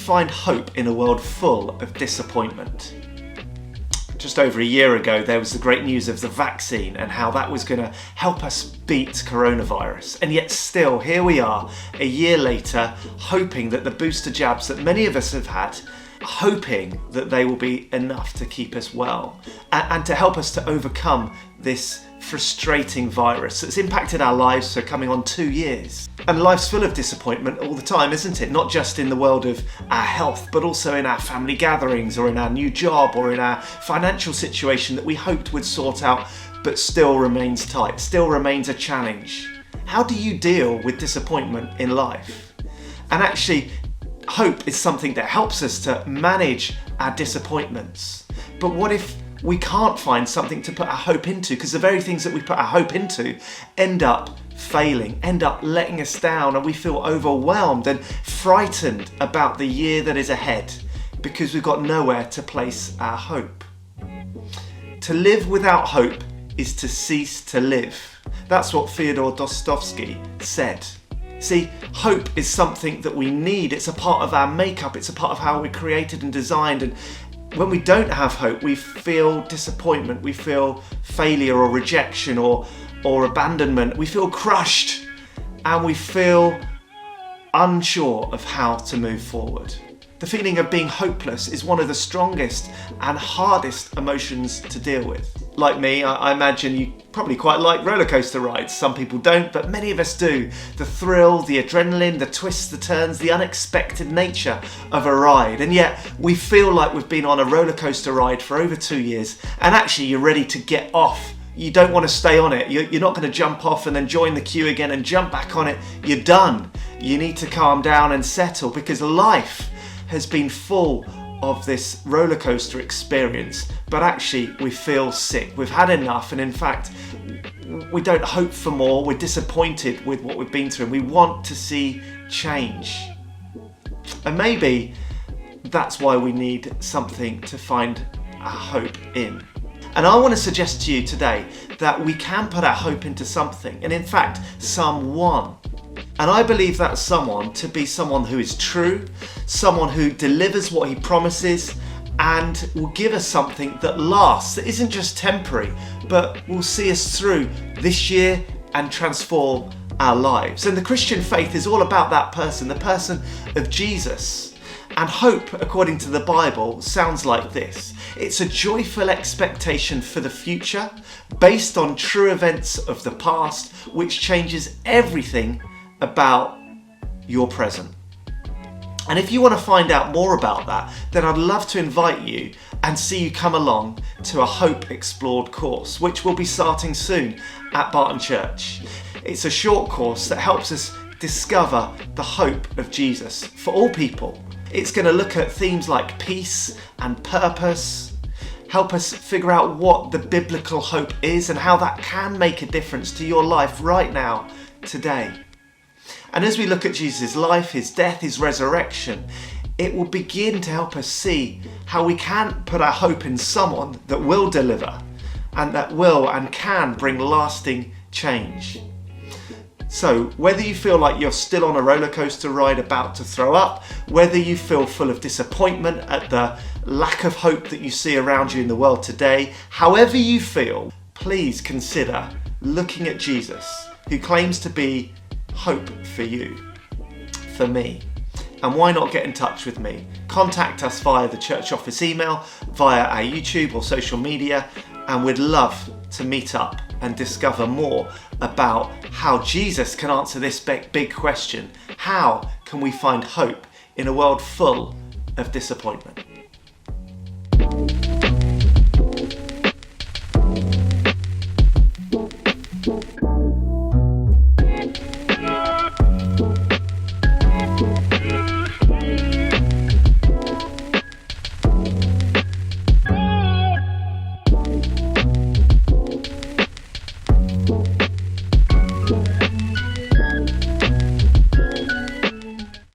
find hope in a world full of disappointment? Just over a year ago, there was the great news of the vaccine and how that was going to help us beat coronavirus. And yet still, here we are, a year later, hoping that the booster jabs that many of us have had, hoping that they will be enough to keep us well and to help us to overcome this frustrating virus that's impacted our lives for coming on 2 years. And life's full of disappointment all the time, isn't it? Not just in the world of our health, but also in our family gatherings or in our new job or in our financial situation that we hoped would sort out, but still remains tight, still remains a challenge. How do you deal with disappointment in life? And actually, hope is something that helps us to manage our disappointments. But what if we can't find something to put our hope into? Because the very things that we put our hope into end up failing, end up letting us down, and we feel overwhelmed and frightened about the year that is ahead because we've got nowhere to place our hope. To live without hope is to cease to live. That's what Fyodor Dostoevsky said. See, hope is something that we need. It's a part of our makeup. It's a part of how we're created and designed. And when we don't have hope, we feel disappointment. We feel failure or rejection or abandonment. We feel crushed and we feel unsure of how to move forward. The feeling of being hopeless is one of the strongest and hardest emotions to deal with. Like me, I imagine you probably quite like roller coaster rides. Some people don't, but many of us do. The thrill, the adrenaline, the twists, the turns, the unexpected nature of a ride. And yet we feel like we've been on a roller coaster ride for over 2 years and actually you're ready to get off. You don't want to stay on it. You're not going to jump off and then join the queue again and jump back on it. You're done. You need to calm down and settle because life has been full of this roller coaster experience, but actually we feel sick. We've had enough, and in fact, we don't hope for more. We're disappointed with what we've been through, and we want to see change. And maybe that's why we need something to find our hope in. And I want to suggest to you today that we can put our hope into something, and in fact, someone. And I believe that someone to be someone who is true, someone who delivers what he promises, and will give us something that lasts, that isn't just temporary, but will see us through this year and transform our lives. And the Christian faith is all about that person, the person of Jesus. And hope, according to the Bible, sounds like this. It's a joyful expectation for the future, based on true events of the past, which changes everything about your present. And if you want to find out more about that, then I'd love to invite you and see you come along to a Hope Explored course, which will be starting soon at Barton Church. It's a short course that helps us discover the hope of Jesus for all people. It's going to look at themes like peace and purpose, help us figure out what the biblical hope is and how that can make a difference to your life right now, today. And as we look at Jesus' life, his death, his resurrection, it will begin to help us see how we can put our hope in someone that will deliver and that will and can bring lasting change. So whether you feel like you're still on a roller coaster ride about to throw up, whether you feel full of disappointment at the lack of hope that you see around you in the world today, however you feel, please consider looking at Jesus, who claims to be hope for you, for me. And why not get in touch with me? Contact us via the church office email, via our YouTube or social media, and we'd love to meet up and discover more about how Jesus can answer this big question. How can we find hope in a world full of disappointment?